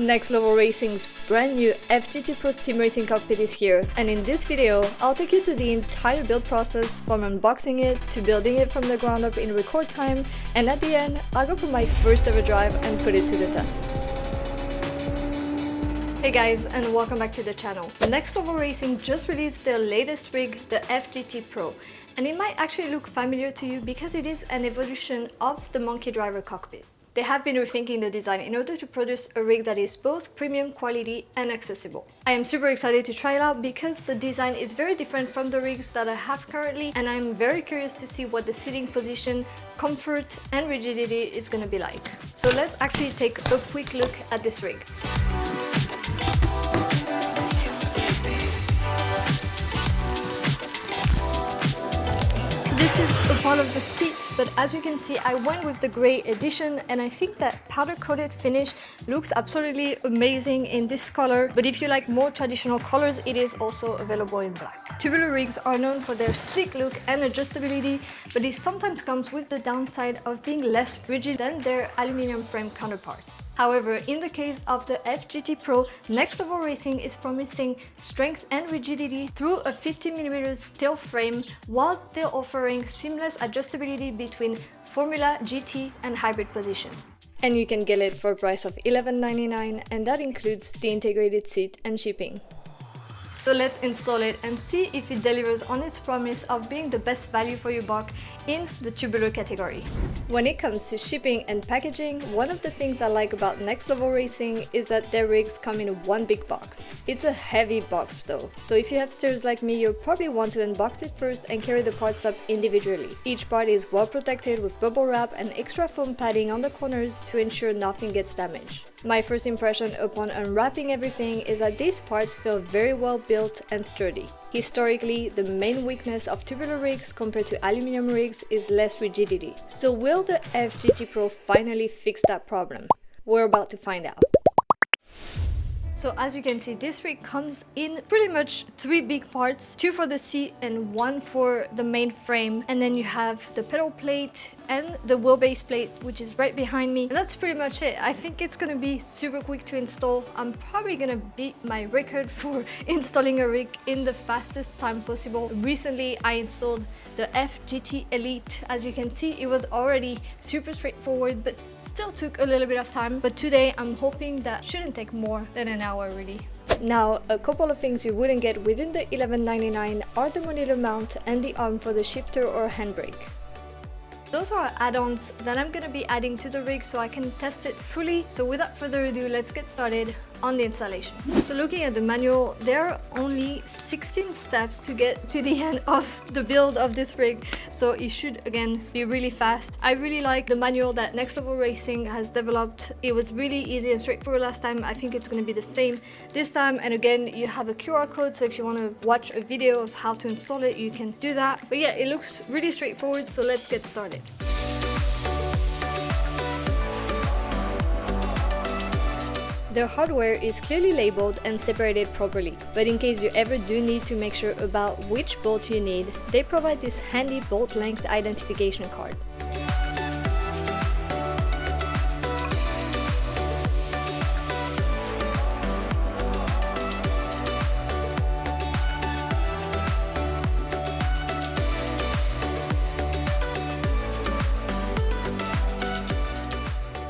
Next Level Racing's brand new FGT Pro Sim Racing cockpit is here, and in this video, I'll take you through the entire build process from unboxing it to building it from the ground up in record time, and at the end, I'll go for my first ever drive and put it to the test. Hey guys, and welcome back to the channel. Next Level Racing just released their latest rig, the FGT Pro, and it might actually look familiar to you because it is an evolution of the MonkeyDriver cockpit. They have been rethinking the design in order to produce a rig that is both premium quality and accessible. I am super excited to try it out because the design is very different from the rigs that I have currently, and I'm very curious to see what the seating position, comfort and rigidity is going to be like. So let's actually take a quick look at this rig. This is a part of the seat, but as you can see, I went with the grey edition, and I think that powder coated finish looks absolutely amazing in this color. But if you like more traditional colors, it is also available in black. Tubular rigs are known for their sleek look and adjustability, but it sometimes comes with the downside of being less rigid than their aluminum frame counterparts. However, in the case of the FGT Pro, Next Level Racing is promising strength and rigidity through a 50mm steel frame, while still offering seamless adjustability between Formula, GT and hybrid positions. And you can get it for a price of $11.99, and that includes the integrated seat and shipping. So let's install it and see if it delivers on its promise of being the best value for your buck in the tubular category. When it comes to shipping and packaging, one of the things I like about Next Level Racing is that their rigs come in one big box. It's a heavy box though, so if you have steers like me, you'll probably want to unbox it first and carry the parts up individually. Each part is well protected with bubble wrap and extra foam padding on the corners to ensure nothing gets damaged. My first impression upon unwrapping everything is that these parts feel very well built and sturdy. Historically, the main weakness of tubular rigs compared to aluminum rigs is less rigidity. So will the FGT Pro finally fix that problem? We're about to find out. So as you can see, this rig comes in pretty much 3 big parts, 2 for the seat and 1 for the main frame. And then you have the pedal plate and the wheelbase plate, which is right behind me. And that's pretty much it. I think it's gonna be super quick to install. I'm probably gonna beat my record for installing a rig in the fastest time possible. Recently, I installed the FGT Elite. As you can see, it was already super straightforward, but still took a little bit of time. But today, I'm hoping that shouldn't take more than an hour really. Now, a couple of things you wouldn't get within the $11.99 are the monitor mount and the arm for the shifter or handbrake. Those are add-ons that I'm going to be adding to the rig so I can test it fully. So without further ado, let's get started on the installation. So looking at the manual, there are only 16 steps to get to the end of the build of this rig, so it should again be really fast. I really like the manual that Next Level Racing has developed. It was really easy and straightforward last time. I think it's going to be the same this time, and again you have a QR code, so if you want to watch a video of how to install it, you can do that. But yeah, it looks really straightforward, so let's get started. The hardware is clearly labeled and separated properly, but in case you ever do need to make sure about which bolt you need, they provide this handy bolt length identification card.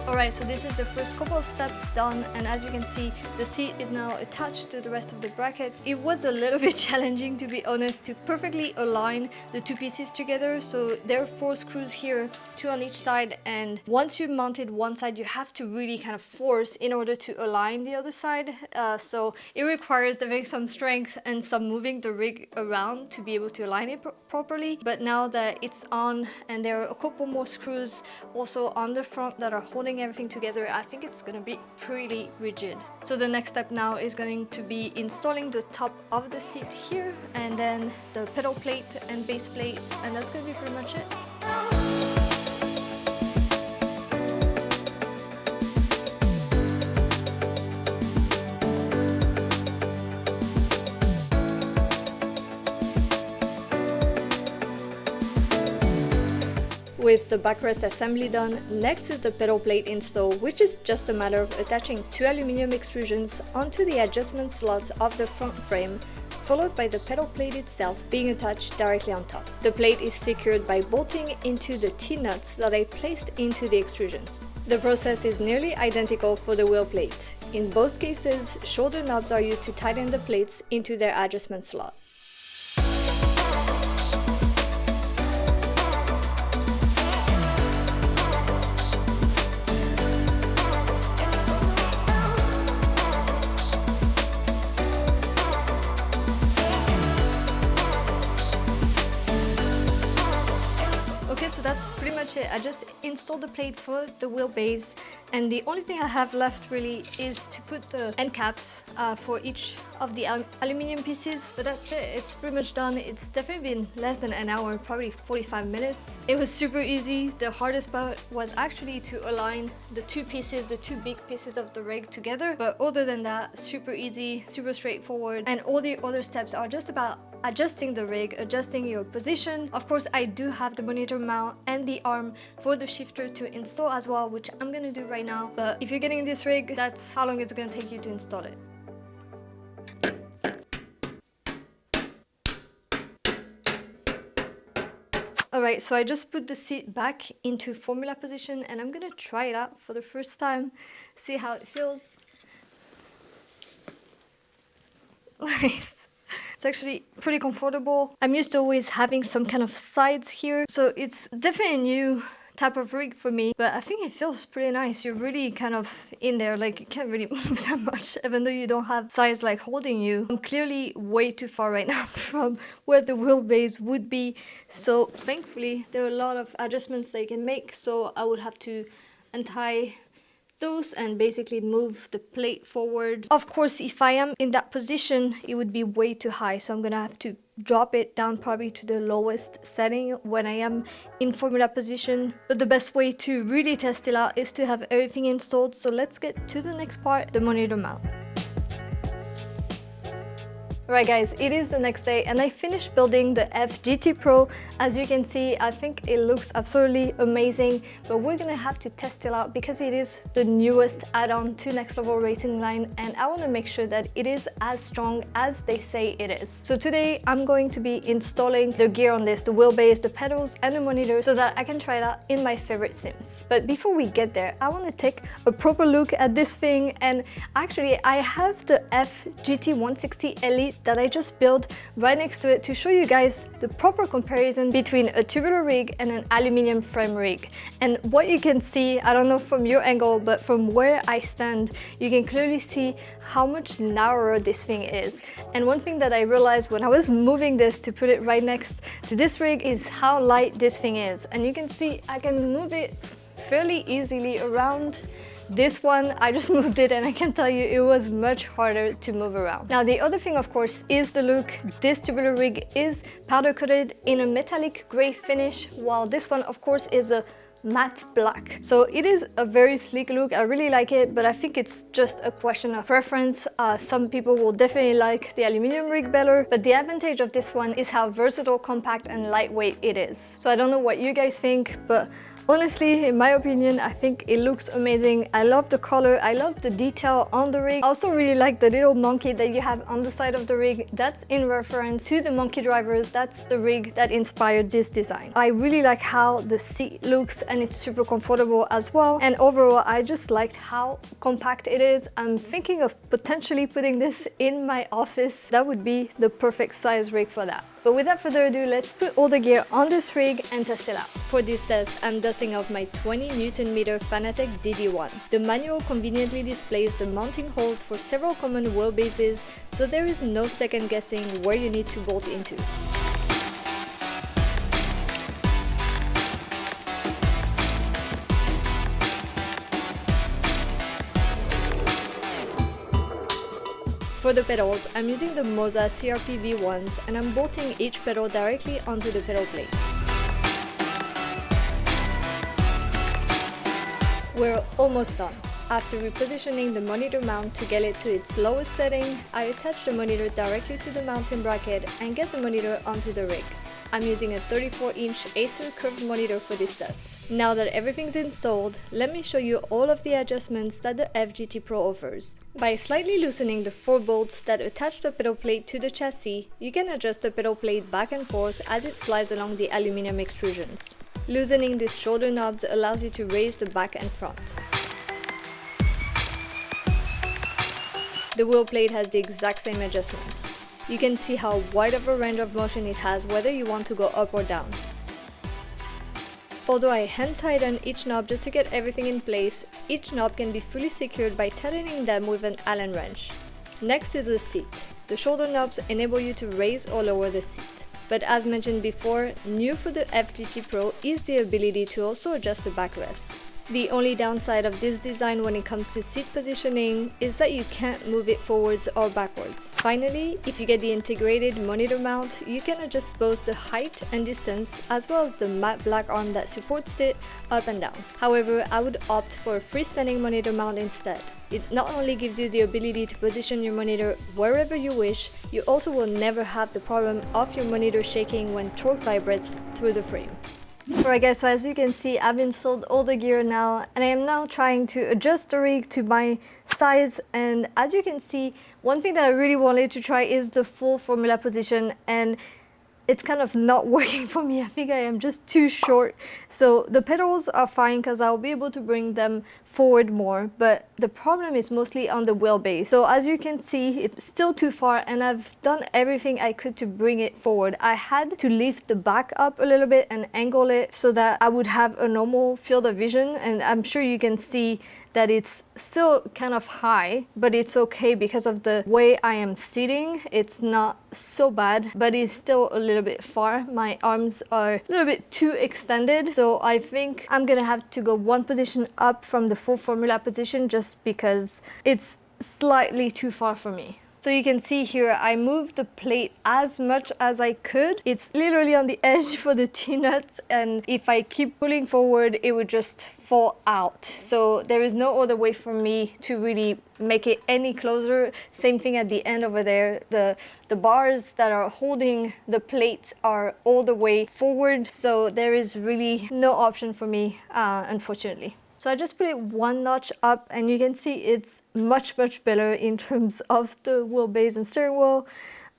Alright, so this is the first couple of steps done, and as you can see, the seat is now attached to the rest of the brackets. It was a little bit challenging, to be honest, to perfectly align the 2 pieces together. So there are 4 screws here, 2 on each side, and once you've mounted one side, you have to really kind of force in order to align the other side. So it requires having some strength and some moving the rig around to be able to align it properly. But now that it's on, and there are a couple more screws also on the front that are holding everything together, I think it's gonna be pretty rigid. So the next step now is going to be installing the top of the seat here, and then the pedal plate and base plate, and that's gonna be pretty much it. With the backrest assembly done, next is the pedal plate install, which is just a matter of attaching 2 aluminum extrusions onto the adjustment slots of the front frame, followed by the pedal plate itself being attached directly on top. The plate is secured by bolting into the T-nuts that I placed into the extrusions. The process is nearly identical for the wheel plate. In both cases, shoulder knobs are used to tighten the plates into their adjustment slot. So that's pretty much it. I just installed the plate for the wheelbase, and the only thing I have left really is to put the end caps for each of the aluminum pieces. But that's it, it's pretty much done. It's definitely been less than an hour, probably 45 minutes. It was super easy. The hardest part was actually to align the two big pieces of the rig together. But other than that, super easy, super straightforward, and all the other steps are just about adjusting the rig, adjusting your position. Of course, I do have the monitor mount and the arm for the shifter to install as well, which I'm gonna do right now. But if you're getting this rig, that's how long it's gonna take you to install it. Alright, so I just put the seat back into formula position and I'm gonna try it out for the first time, see how it feels. Nice. It's actually pretty comfortable. I'm used to always having some kind of sides here, so it's definitely a new type of rig for me, but I think it feels pretty nice. You're really kind of in there, like you can't really move that much, even though you don't have sides like holding you. I'm clearly way too far right now from where the wheelbase would be, so thankfully there are a lot of adjustments they can make, so I would have to untie those and basically move the plate forward. Of course, if I am in that position, it would be way too high, so I'm gonna have to drop it down probably to the lowest setting when I am in formula position. But the best way to really test it out is to have everything installed, so let's get to the next part, the monitor mount. Alright guys, it is the next day and I finished building the FGT Pro. As you can see, I think it looks absolutely amazing, but we're gonna have to test it out because it is the newest add-on to Next Level Racing line and I want to make sure that it is as strong as they say it is. So today I'm going to be installing the gear on this, the wheelbase, the pedals and the monitor, so that I can try it out in my favorite sims. But before we get there, I want to take a proper look at this thing, and actually I have the FGT 160 Elite that I just built right next to it to show you guys the proper comparison between a tubular rig and an aluminum frame rig. And what you can see, I don't know from your angle, but from where I stand, you can clearly see how much narrower this thing is. And one thing that I realized when I was moving this to put it right next to this rig is how light this thing is. And you can see I can move it fairly easily around. This one, I just moved it and I can tell you it was much harder to move around. Now the other thing, of course, is the look. This tubular rig is powder coated in a metallic gray finish, while this one, of course, is a matte black. So it is a very sleek look. I really like it, but I think it's just a question of preference. Some people will definitely like the aluminum rig better, but the advantage of this one is how versatile, compact and lightweight it is. So I don't know what you guys think, but honestly, in my opinion, I think it looks amazing. I love the color, I love the detail on the rig. I also really like the little monkey that you have on the side of the rig. That's in reference to the MonkeyDriver. That's the rig that inspired this design. I really like how the seat looks and it's super comfortable as well. And overall, I just liked how compact it is. I'm thinking of potentially putting this in my office. That would be the perfect size rig for that. But without further ado, let's put all the gear on this rig and test it out. For this test, I'm dusting off my 20 Nm Fanatec DD1. The manual conveniently displays the mounting holes for several common wheelbases, so there is no second guessing where you need to bolt into. For the pedals, I'm using the Moza CRP V1s and I'm bolting each pedal directly onto the pedal plate. We're almost done. After repositioning the monitor mount to get it to its lowest setting, I attach the monitor directly to the mounting bracket and get the monitor onto the rig. I'm using a 34-inch Acer curved monitor for this test. Now that everything's installed, let me show you all of the adjustments that the FGT Pro offers. By slightly loosening the 4 bolts that attach the pedal plate to the chassis, you can adjust the pedal plate back and forth as it slides along the aluminum extrusions. Loosening these shoulder knobs allows you to raise the back and front. The wheel plate has the exact same adjustments. You can see how wide of a range of motion it has whether you want to go up or down. Although I hand tighten each knob just to get everything in place, each knob can be fully secured by tightening them with an Allen wrench. Next is the seat. The shoulder knobs enable you to raise or lower the seat. But as mentioned before, new for the FGT Pro is the ability to also adjust the backrest. The only downside of this design when it comes to seat positioning is that you can't move it forwards or backwards. Finally, if you get the integrated monitor mount, you can adjust both the height and distance as well as the matte black arm that supports it up and down. However, I would opt for a freestanding monitor mount instead. It not only gives you the ability to position your monitor wherever you wish, you also will never have the problem of your monitor shaking when torque vibrates through the frame. Alright guys, so as you can see, I've installed all the gear now and I am now trying to adjust the rig to my size, and as you can see, one thing that I really wanted to try is the full formula position, and it's kind of not working for me. I think I am just too short. So the pedals are fine because I'll be able to bring them forward more, but the problem is mostly on the wheelbase. So as you can see, it's still too far and I've done everything I could to bring it forward. I had to lift the back up a little bit and angle it so that I would have a normal field of vision, and I'm sure you can see that it's still kind of high, but it's okay because of the way I am sitting. It's not so bad, but it's still a little bit far. My arms are a little bit too extended, so I think I'm gonna have to go one position up from the full formula position just because it's slightly too far for me. So you can see here, I moved the plate as much as I could. It's literally on the edge for the T-nuts, and if I keep pulling forward, it would just fall out. So there is no other way for me to really make it any closer. Same thing at the end over there. The bars that are holding the plate are all the way forward, so there is really no option for me, unfortunately. So I just put it one notch up and you can see it's much better in terms of the wheelbase and steering wheel.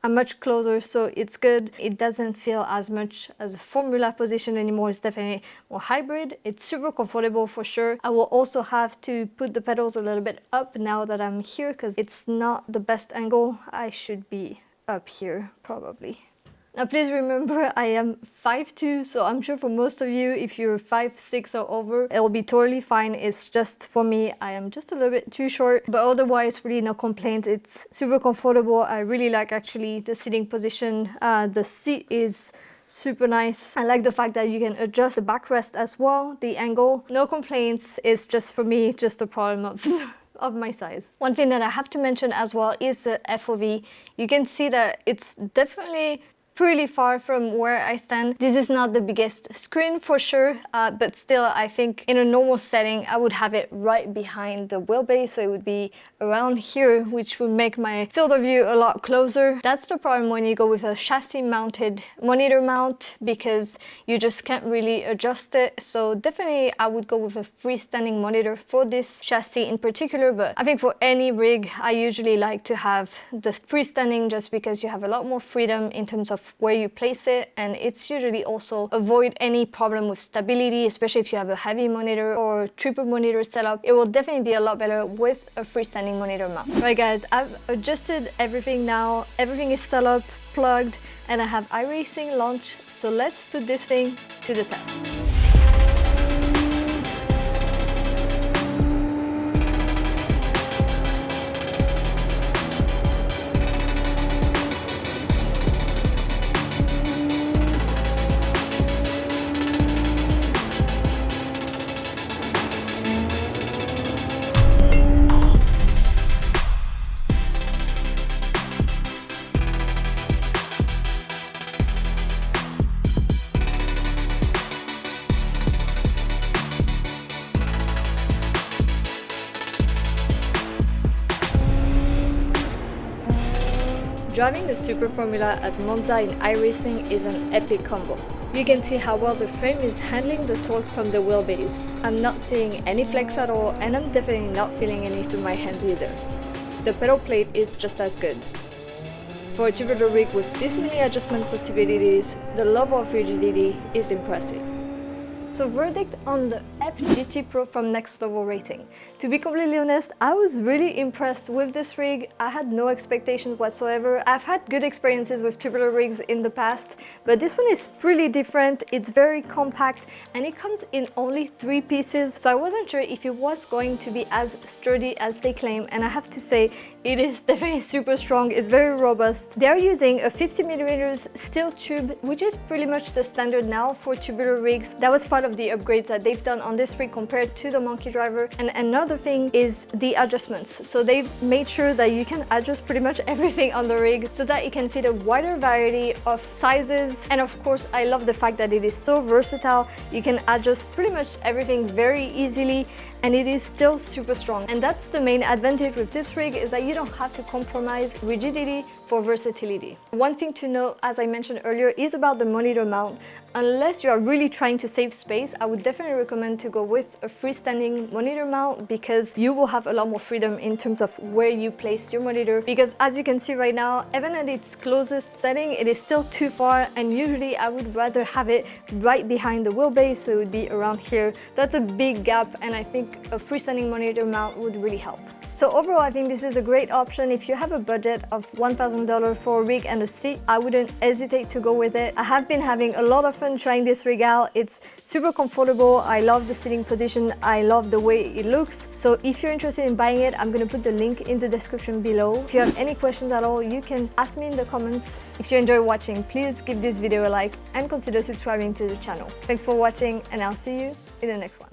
I'm much closer, so it's good. It doesn't feel as much as a formula position anymore. It's definitely more hybrid. It's super comfortable for sure. I will also have to put the pedals a little bit up now that I'm here because it's not the best angle. I should be up here probably. Now please remember, I am 5'2", so I'm sure for most of you, if you're 5'6" or over, it'll be totally fine. It's just for me, I am just a little bit too short, but otherwise really no complaints. It's super comfortable. I really like actually the sitting position. The seat is super nice. I like the fact that you can adjust the backrest as well, the angle. No complaints. It's just for me, just a problem of my size. One thing that I have to mention as well is the FOV. You can see that it's definitely pretty far from where I stand. This is not the biggest screen for sure, but still I think in a normal setting I would have it right behind the wheelbase, so it would be around here, which would make my field of view a lot closer. That's the problem when you go with a chassis mounted monitor mount, because you just can't really adjust it. So definitely I would go with a freestanding monitor for this chassis in particular, but I think for any rig I usually like to have the freestanding just because you have a lot more freedom in terms of where you place it, and it's usually also avoid any problem with stability, especially if you have a heavy monitor or triple monitor setup. It will definitely be a lot better with a freestanding monitor mount. Right guys, I've adjusted everything now. Everything is set up, plugged, and I have iRacing launched. So let's put this thing to the test. Driving the Super Formula at Monza in iRacing is an epic combo. You can see how well the frame is handling the torque from the wheelbase. I'm not seeing any flex at all, and I'm definitely not feeling any through my hands either. The pedal plate is just as good. For a tubular rig with this many adjustment possibilities, the level of rigidity is impressive. So verdict on the FGT Pro from Next Level Racing. To be completely honest, I was really impressed with this rig. I had no expectations whatsoever. I've had good experiences with tubular rigs in the past, but this one is pretty different. It's very compact and it comes in only 3 pieces. So I wasn't sure if it was going to be as sturdy as they claim, and I have to say it is definitely super strong. It's very robust. They are using a 50mm steel tube, which is pretty much the standard now for tubular rigs. That was part of the upgrades that they've done on this rig compared to the MonkeyDriver. And another thing is the adjustments. So they've made sure that you can adjust pretty much everything on the rig so that it can fit a wider variety of sizes. And of course, I love the fact that it is so versatile. You can adjust pretty much everything very easily, and it is still super strong. And that's the main advantage with this rig, is that you don't have to compromise rigidity for versatility. One thing to note, as I mentioned earlier, is about the monitor mount. Unless you are really trying to save space, I would definitely recommend to go with a freestanding monitor mount, because you will have a lot more freedom in terms of where you place your monitor. Because as you can see right now, even at its closest setting, it is still too far, and usually I would rather have it right behind the wheelbase, so it would be around here. That's a big gap, and I think a freestanding monitor mount would really help. So overall, I think this is a great option. If you have a budget of $1,000 for a rig and a seat, I wouldn't hesitate to go with it. I have been having a lot of fun trying this rig out. It's super comfortable. I love the sitting position. I love the way it looks. So if you're interested in buying it, I'm going to put the link in the description below. If you have any questions at all, you can ask me in the comments. If you enjoy watching, please give this video a like and consider subscribing to the channel. Thanks for watching, and I'll see you in the next one.